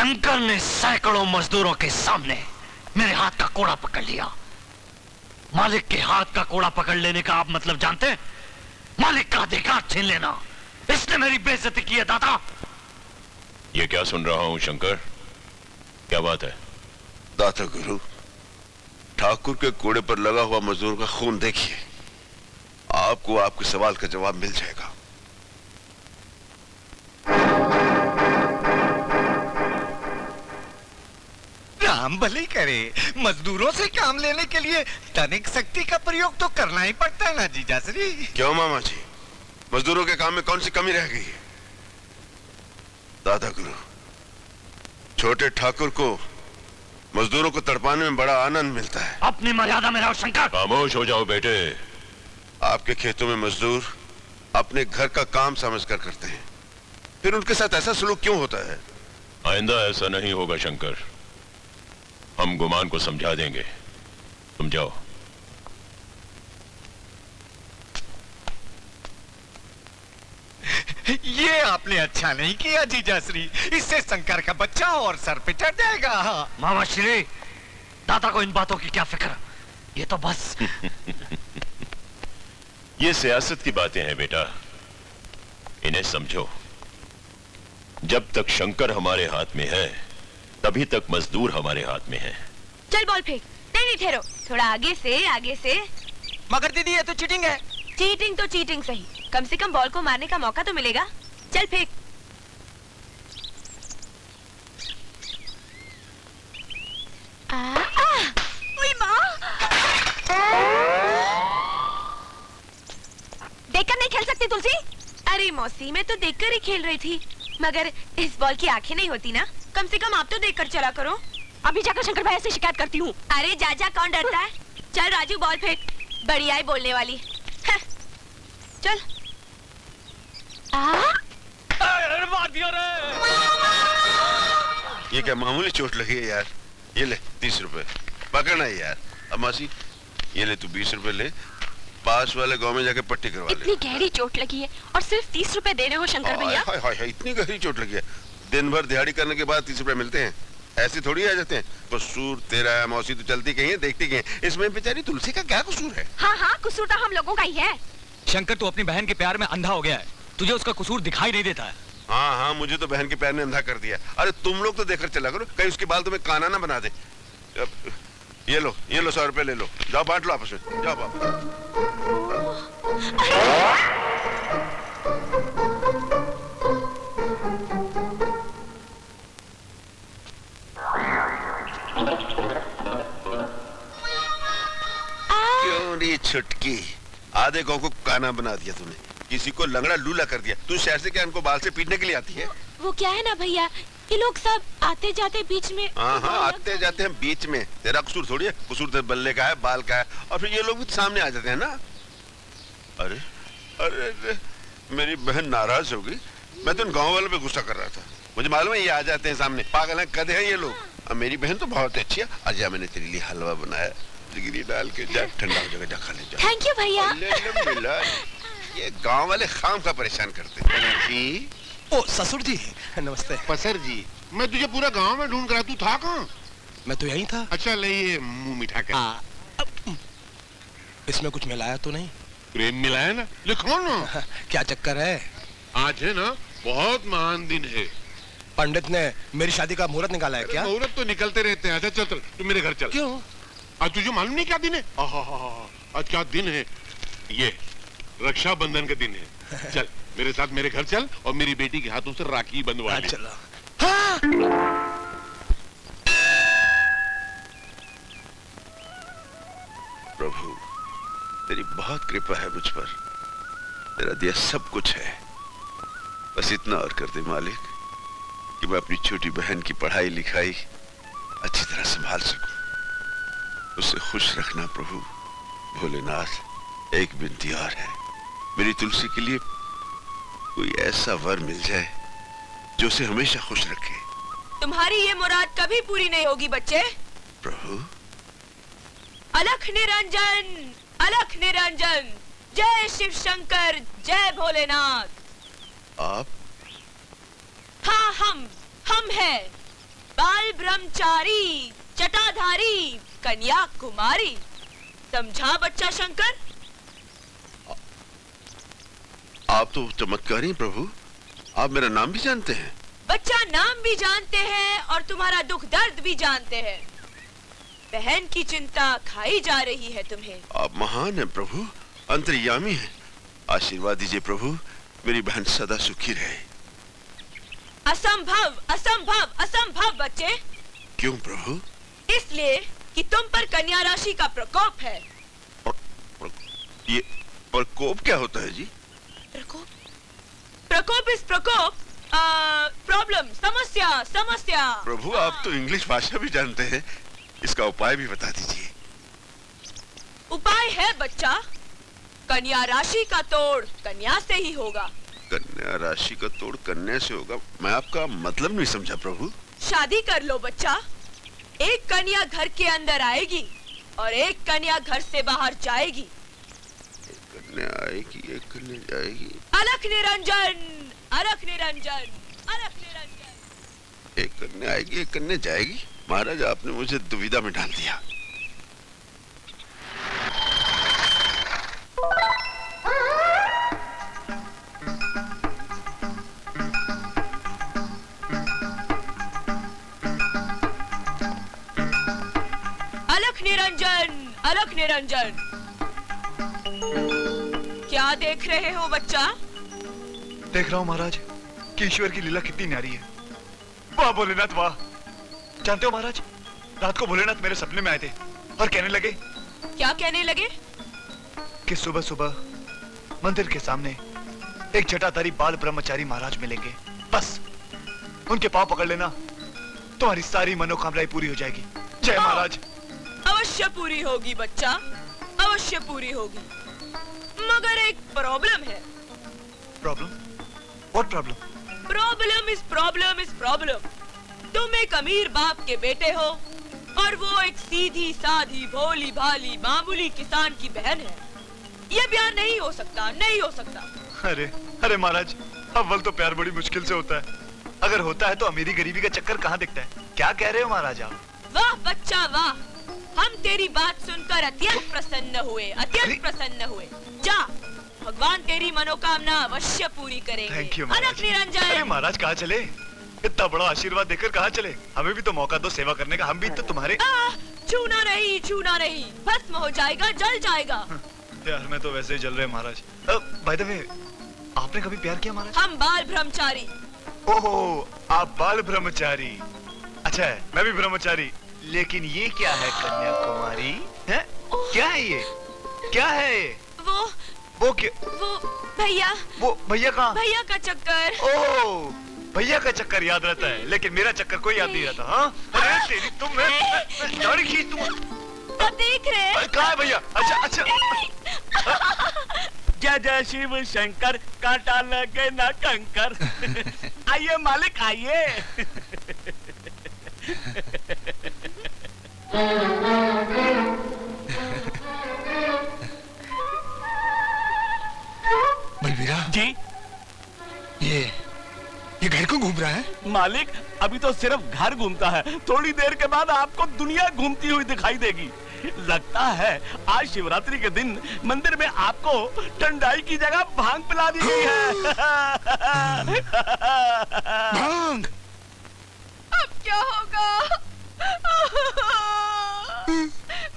शंकर ने सैकड़ों मजदूरों के सामने मेरे हाथ का कोड़ा पकड़ लिया। मालिक के हाथ का कोड़ा पकड़ लेने का आप मतलब जानते हैं? मालिक का अधिकार छीन लेना। इसने मेरी बेइज्जती की है दादा। ये क्या सुन रहा हूं शंकर, क्या बात है? दाता गुरु, ठाकुर के कोड़े पर लगा हुआ मजदूर का खून देखिए, आपको आपके सवाल का जवाब मिल जाएगा। राम भले करे, मजदूरों से काम लेने के लिए तनिक शक्ति का प्रयोग तो करना ही पड़ता है ना जीजाश्री। क्यों मामा जी, मजदूरों के काम में कौन सी कमी रह गई है? दादा गुरु, छोटे ठाकुर को मजदूरों को तड़पाने में बड़ा आनंद मिलता है। अपनी मर्यादा में रहो शंकर। खामोश हो जाओ बेटे। आपके खेतों में मजदूर अपने घर का काम समझकर करते हैं, फिर उनके साथ ऐसा सलूक क्यों होता है? आइंदा ऐसा नहीं होगा शंकर, हम गुमान को समझा देंगे, तुम जाओ। ये आपने अच्छा नहीं किया जीजाश्री, इससे शंकर का बच्चा और सर पे चढ़ जाएगा। मामा श्री, दादा को इन बातों की क्या फिक्र, ये तो बस ये सियासत की बातें हैं बेटा, इन्हें समझो। जब तक शंकर हमारे हाथ में है तभी तक मजदूर हमारे हाथ में है। चल बॉल फेंक। नहीं ठहरो, थोड़ा आगे से, आगे से। मगर दीदी ये तो चीटिंग है। चीटिंग तो चीटिंग सही, कम से कम बॉल को मारने का मौका तो मिलेगा। चल फेंक। देखकर नहीं खेल सकती तुलसी? अरे मौसी, मैं तो देखकर ही खेल रही थी, मगर इस बॉल की आंखें नहीं होती ना, कम से कम आप तो देखकर चला करो। अभी जाकर शंकर भैया से शिकायत करती हूँ। अरे जा कौन डरता है। चल राजू बॉल फेंक, बढ़िया है बोलने वाली। चल। मार दिया रे। ये क्या मामूली चोट लगी है यार? ये ले 30 रुपए, पकड़ना है यार। अब मासी ये ले, तू 20 रुपए ले, पास वाले गांव में जाके पट्टी करवा ले। इतनी गहरी चोट लगी है और सिर्फ 30 रुपए दे रहे हो शंकर भैया? हाय हाय हाय, इतनी गहरी चोट लगी है। दिन भर दिहाड़ी करने के बाद 30 रुपए मिलते हैं, ऐसे थोड़ी आ जाते हैं। कसूर तेरा है मौसी, तो चलती कहीं है, देखती कहीं है। इसमें बेचारी तुलसी का क्या कसूर है? हाँ कसूर तो हम लोगों का ही है। शंकर, तू अपनी बहन के प्यार में अंधा हो गया है, तुझे उसका कसूर दिखाई नहीं देता है। हाँ, मुझे तो बहन के प्यार ने अंधा कर दिया। अरे तुम लोग तो देखकर चला करो, कहीं उसके बाल तुम्हें काना ना बना दे। ये लो 100 रुपए ले लो, जाओ बांट लो आपस में, जाओ बाप। क्यों रे छुटकी, आधे गांव को काना बना दिया तूने, किसी को लंगड़ा लूला कर दिया। तू शहर से क्या इनको बाल से पीटने के लिए आती है? वो क्या है ना भैया, ये लोग सब आते जाते बीच में। हाँ आते जाते हैं बीच में, तेरा कसूर थोड़ी है। कसूर तो बल्ले का है, बाल का है, और फिर ये लोग भी सामने आ जाते हैं ना। अरे अरे, अरे मेरी बहन नाराज हो गई। मैं तो इन गाँव वालों पे गुस्सा कर रहा था, मुझे मालूम है ये आ जाते हैं सामने, पागल है, गधे हैं ये लोग। अब मेरी बहन तो बहुत अच्छी है। आजा, मैंने तेरे लिए हलवा बनाया, जिगरी डाल के, जा ठंडा हो जाएगा, जा खा ले, जा। थैंक यू भैया। ये गांव वाले खाम का परेशान करते हैं। ओ ससुर जी, नमस्ते। पसर जी, मैं तुझे पूरा गांव में ढूंढ कर तू था कहाँ? मैं तो यहीं था। अच्छा ले ये मुंह मीठा कर। इसमें कुछ मिलाया तो नहीं? प्रेम मिलाया ना, लिखो ना। क्या चक्कर है? आज है ना बहुत महान दिन है। पंडित ने मेरी शादी का मुहूर्त निकाला है क्या? मुहूर्त तो निकलते रहते हैं। अच्छा चल तू मेरे घर चल। क्यों? आज तुझे मालूम नहीं क्या दिन है? आज क्या दिन है? ये रक्षाबंधन का दिन है। चल मेरे साथ मेरे घर चल और मेरी बेटी के हाथों से राखी बंधवा ले। चला। हाँ। प्रभु तेरी बहुत कृपा है मुझ पर, तेरा दिया सब कुछ है। बस इतना और कर दे मालिक कि मैं अपनी छोटी बहन की पढ़ाई लिखाई अच्छी तरह संभाल सकूं, उसे खुश रखना प्रभु। भोलेनाथ, एक विनती और है, मेरी तुलसी के लिए कोई ऐसा वर मिल जाए जो उसे हमेशा खुश रखे। तुम्हारी ये मुराद कभी पूरी नहीं होगी बच्चे। प्रभु। अलख निरंजन, अलख निरंजन, जय शिव शंकर, जय भोलेनाथ। आप? हाँ हम हैं। ब्रह्मचारी, जटाधारी, कन्याकुमारी। समझा बच्चा शंकर? आप तो चमत्कारी हैं प्रभु। आप मेरा नाम भी जानते हैं। बच्चा नाम भी जानते हैं और तुम्हारा दुख दर्द भी जानते हैं। बहन की चिंता खाई जा रही है तुम्हें। आप महान हैं प्रभु, अंतर्यामी हैं। आशीर्वाद दीजिए प्रभु, मेरी बहन सदा सुखी रहे। असंभव, असंभव, असंभव बच्चे। क्यों प्रभु? इसलिए कि तुम पर कन्या राशि का प्रकोप है। ये प्रकोप क्या होता है जी? प्रकोप? प्रकोप इस प्रकोप, प्रॉब्लम, समस्या, समस्या। प्रभु आप तो इंग्लिश भाषा भी जानते हैं, इसका उपाय भी बता दीजिए। उपाय है बच्चा, कन्या राशि का तोड़ कन्या से ही होगा। कन्या राशि का तोड़ कन्या से होगा? मैं आपका मतलब नहीं समझा प्रभु। शादी कर लो बच्चा। एक कन्या घर के अंदर आएगी और एक कन्या घर से बाहर जाएगी। एक कन्या आएगी, एक कन्या जाएगी। अलख निरंजन, अलख निरंजन, अलख निरंजन। एक कन्या आएगी, एक कन्या जाएगी। महाराज आपने मुझे दुविधा में डाल दिया। अलख निरंजन, अलख निरंजन। क्या देख रहे हो बच्चा? देख रहा हूँ महाराज कि ईश्वर की लीला कितनी न्यारी है। वाह भोलेनाथ वाह। जानते हो महाराज, रात को भोलेनाथ मेरे सपने में आए थे और कहने लगे। क्या कहने लगे? कि सुबह सुबह मंदिर के सामने एक जटाधारी बाल ब्रह्मचारी महाराज मिलेंगे। बस उनके पांव पकड़ लेना, तुम्हारी सारी मनोकामनाएं पूरी हो जाएगी। जय महाराज। अवश्य पूरी होगी बच्चा, अवश्य पूरी होगी। मगर एक प्रॉब्लम है। Problem? What problem? Problem is problem is problem. तुम एक अमीर बाप के बेटे हो और वो एक सीधी साधी भोली भाली मामूली किसान की बहन है। ये ब्याह नहीं हो सकता, नहीं हो सकता। अरे अरे महाराज, अव्वल तो प्यार बड़ी मुश्किल से होता है। अगर होता है तो अमीरी गरीबी का चक्कर कहाँ दिखता है? क्या कह रहे हो महाराज आप? वाह बच्चा वाह, हम तेरी बात सुनकर अत्यंत प्रसन्न हुए, अत्यंत प्रसन्न हुए। जा, भगवान तेरी मनोकामना अवश्य पूरी करेंगे। थैंक यू अलख महाराज। निरंजन। अरे महाराज कहाँ चले? इतना बड़ा आशीर्वाद देकर कहाँ चले? हमें भी तो मौका दो सेवा करने का। हम भी तो तुम्हारे। छूना नहीं, छूना नहीं, भस्म हो जाएगा, जल जाएगा। प्यार में तो वैसे ही जल रहे महाराज। बाय द वे, आपने कभी प्यार किया महाराज? हम बाल ब्रह्मचारी। ओहो, आप बाल ब्रह्मचारी। अच्छा है, मैं भी ब्रह्मचारी। लेकिन ये क्या है कन्याकुमारी? है? क्या है ये? क्या है ये? वो क्या? वो भैया। वो भैया कहाँ? भैया का चक्कर। ओह, भैया का चक्कर याद रहता है, लेकिन मेरा चक्कर कोई याद नहीं रहता। हाँ? अरे तेरी तुम दाढ़ी खींच तुम। अब देख रहे? कहाँ है भैया? अच्छा अच्छा। जय जय शिव शंकर, कांटा लगे ना कंकर। आइए मालिक आइए। बलबीरा जी, ये घर को घूम रहा है? मालिक अभी तो सिर्फ घर घूमता है, थोड़ी देर के बाद आपको दुनिया घूमती हुई दिखाई देगी। लगता है आज शिवरात्रि के दिन मंदिर में आपको ठंडाई की जगह भांग पिला दी गई है। भांग? अब क्या होगा?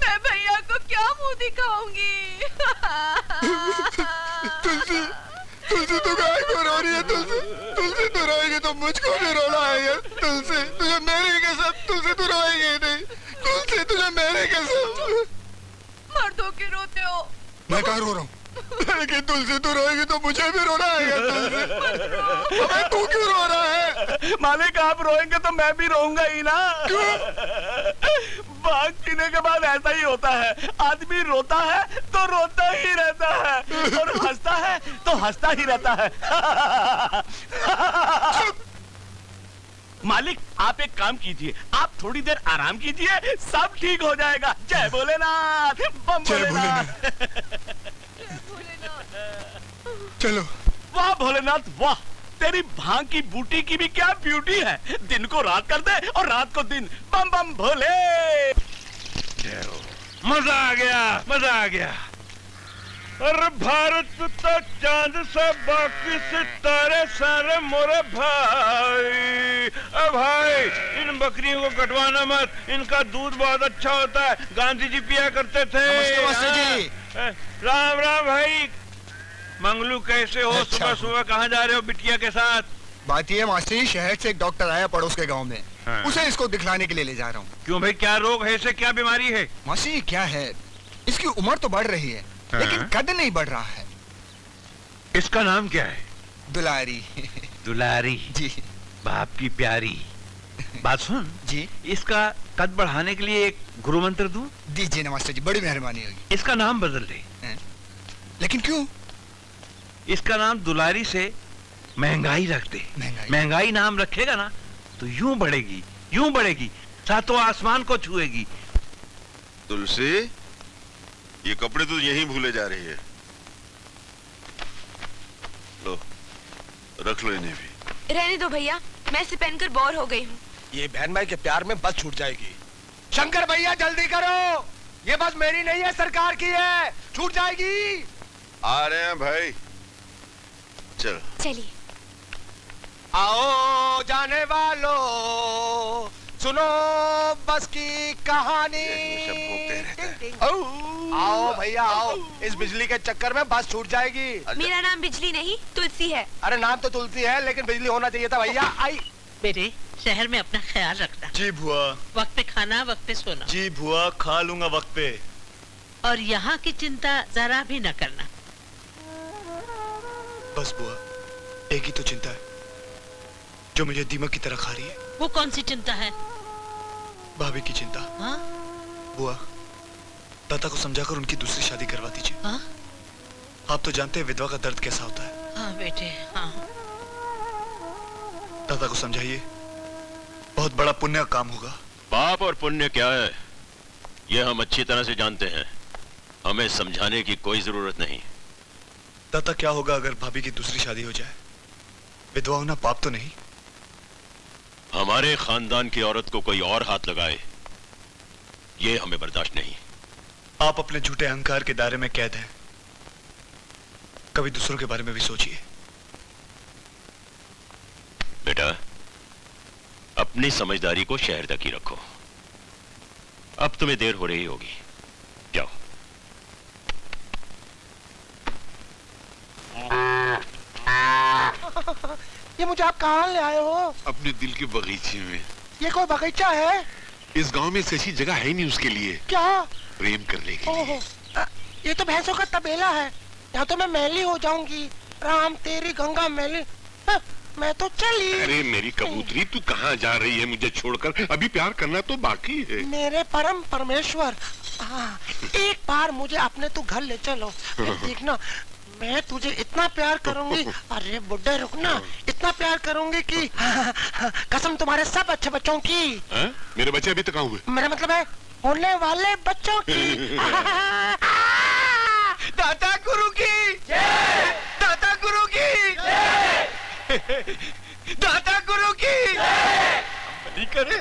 मैं भैया को क्या मुंह दिखाऊंगी? तुलसी तो गाय को रो रही है। तुलसी तो रोएगी तो मुझको भी रोना आएगा। तुलसी तुझे मेरे कसम, तुलसी तो रोएगी नहीं। तुलसी तुझे मेरे कसम। मर्दों के रोते हो। मैं कहाँ रो रहा हूँ? लेकिन तुलसी तू रोएगी तो मुझे भी रोना आएगा। तुलसी, अबे तू क्यों रो रहा है? मालिक आप रोएंगे तो मैं भी रोऊंगा ही ना। भांग पीने के बाद ऐसा ही होता है, आदमी रोता है तो रोता ही रहता है और हंसता है तो हंसता ही रहता है। मालिक आप एक काम कीजिए, आप थोड़ी देर आराम कीजिए, सब ठीक हो जाएगा। जय भोलेनाथ, बम भोलेनाथ। चलो। वाह भोलेनाथ वाह, तेरी भांग की बूटी की भी क्या ब्यूटी है, दिन को रात कर दे और रात को दिन। बम बम भोले। मजा आ गया, मजा आ गया। अरे भारत तो चांद से बाकी सितारे सारे मोरे भाई। अब भाई इन बकरियों को कटवाना मत, इनका दूध बहुत अच्छा होता है, गांधी जी पिया करते थे। नमस्ते मास्टर जी। राम राम भाई। मंगलू कैसे हो? अच्छा। सुबह सुबह कहाँ जा रहे हो बिटिया के साथ? बात ये है मास्टर जी, शहर से एक डॉक्टर आया पड़ोस के गांव में। हाँ। उसे इसको दिखलाने के लिए ले जा रहा हूँ। क्यों भाई, क्या रोग है इसे, क्या बीमारी है? मास्टर जी क्या है, इसकी उम्र तो बढ़ रही है लेकिन कद नहीं बढ़ रहा है। इसका नाम क्या है? दुलारी। दुलारी जी बाप की प्यारी। बात सुन जी, इसका कद बढ़ाने के लिए एक गुरु मंत्र दूं? दीजिए ना मास्टर जी, बड़ी मेहरबानी होगी। इसका नाम बदल दे। लेकिन क्यों? इसका नाम दुलारी से महंगाई रख दे। महंगाई नाम रखेगा ना तो यूं बढ़ेगी, यूं बढ़ेगी, सातों आसमान को छुएगी। तुलसी, ये कपड़े तो यहीं भूले जा रही है। लो, रख लो इन्हें भी। रहने दो भैया, मैं इसे पहनकर बोर हो गई हूँ। ये बहन भाई के प्यार में बस छूट जाएगी। शंकर भैया जल्दी करो, ये बस मेरी नहीं है, सरकार की है, छूट जाएगी। आ रहे हैं भाई, चलो चलिए। आओ जाने वालों, सुनो बस की कहानी। आओ भैया आओ, इस बिजली के चक्कर में बस छूट जाएगी। मेरा नाम बिजली नहीं तुलसी है। अरे नाम तो तुलसी है लेकिन बिजली होना चाहिए था भैया। आई बेटे, शहर में अपना ख्याल रखना। जी बुआ। वक्त पे खाना, वक्त पे सोना। जी बुआ, खा लूंगा वक्त पे। और यहाँ की चिंता जरा भी न करना। बस बुआ, एक ही तो चिंता है जो मुझे दीमक की तरह खा रही है। वो कौन सी चिंता है? भाभी की चिंता। हाँ? बुआ, दादा को समझाकर उनकी दूसरी शादी करवा दीजिए। हाँ? आप तो जानते हैं विधवा का दर्द कैसा होता है। हाँ बेटे, हाँ। दादा को समझाइए, बहुत बड़ा पुण्य का काम होगा। पाप और पुण्य क्या है ये हम अच्छी तरह से जानते हैं, हमें समझाने की कोई जरूरत नहीं। दादा, क्या होगा अगर भाभी की दूसरी शादी हो जाए? विधवा होना पाप तो नहीं? हमारे खानदान की औरत को कोई और हाथ लगाए ये हमें बर्दाश्त नहीं। आप अपने झूठे अहंकार के दायरे में कैद हैं, कभी दूसरों के बारे में भी सोचिए। बेटा, अपनी समझदारी को शहर तक ही रखो। अब तुम्हें देर हो रही होगी, जाओ। ये मुझे आप कहाँ ले आए हो? अपने दिल के बगीचे में। ये कोई बगीचा है? इस गांव में ऐसी जगह है नहीं उसके लिए। क्या? प्रेम करने के लिए। ये तो भैंसों का तबेला है, यहाँ तो मैं मैली हो जाऊंगी। राम तेरी गंगा मैली। मैं तो चली। अरे मेरी कबूतरी, तू कहाँ जा रही है मुझे छोड़कर? अभी प्यार करना तो बाकी है। मेरे परम परमेश्वर, एक बार मुझे अपने तू घर ले चलो। देखना, मैं तुझे इतना प्यार करूंगी। अरे बुड्ढे रुकना, इतना प्यार करूंगी कि कसम तुम्हारे सब अच्छे बच्चों की। मेरे बच्चे अभी तक कहाँ हुए? मेरा मतलब है होने वाले बच्चों की। दादा गुरु की जय, दादा गुरु की जय, दादा गुरु की जय। नहीं करे।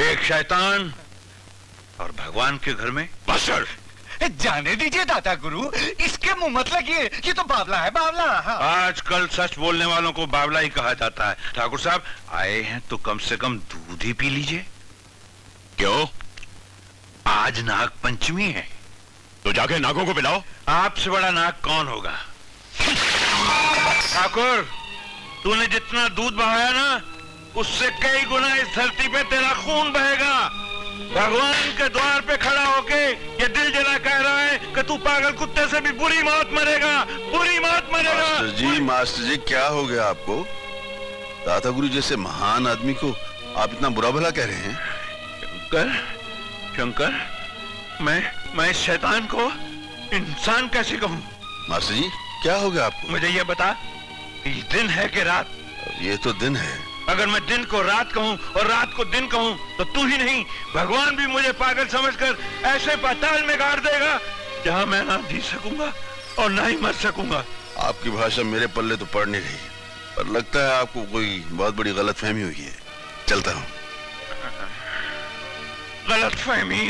एक शैतान और भगवान के घर में बसर। जाने दीजिए दादा गुरु, इसके मुंह मत लगिए, ये तो बावला है, बावला। हाँ। आजकल सच बोलने वालों को बावला ही कहा जाता है। ठाकुर साहब आए हैं तो कम से कम दूध ही पी लीजिए। क्यों? आज नाग पंचमी है। तो जाके नागों को पिलाओ। आपसे बड़ा नाग कौन होगा? ठाकुर, तूने जितना दूध बहाया ना, उससे कई गुना इस धरती पे तेरा खून बहेगा। भगवान के द्वार पे खड़ा होके ये दिल जला कह रहा है कि तू पागल कुत्ते से भी बुरी मौत मरेगा, बुरी मौत मरेगा। मास्टर जी क्या हो गया आपको? दादा गुरु जैसे महान आदमी को आप इतना बुरा भला कह रहे हैं? शंकर, मैं इस शैतान को इंसान कैसे कहूँ? मास्टर जी क्या हो गया आपको? मुझे ये बता, ये दिन है कि रात? ये तो दिन है। अगर मैं दिन को रात कहूं और रात को दिन कहूं तो तू ही नहीं भगवान भी मुझे पागल समझकर ऐसे पाताल में गाड़ देगा जहां मैं ना जी सकूंगा और ना ही मर सकूंगा। आपकी भाषा मेरे पल्ले तो पड़ नहीं रही, पर लगता है आपको कोई बहुत बड़ी गलतफहमी हुई है। चलता हूं। गलतफहमी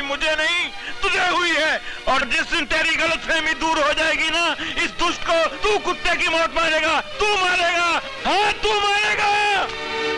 मुझे नहीं तुझे हुई है, और जिस दिन तेरी गलतफहमी दूर हो जाएगी ना, इस दुष्ट को तू कुत्ते की मौत मारेगा, तू मारेगा, हाँ तू मारेगा।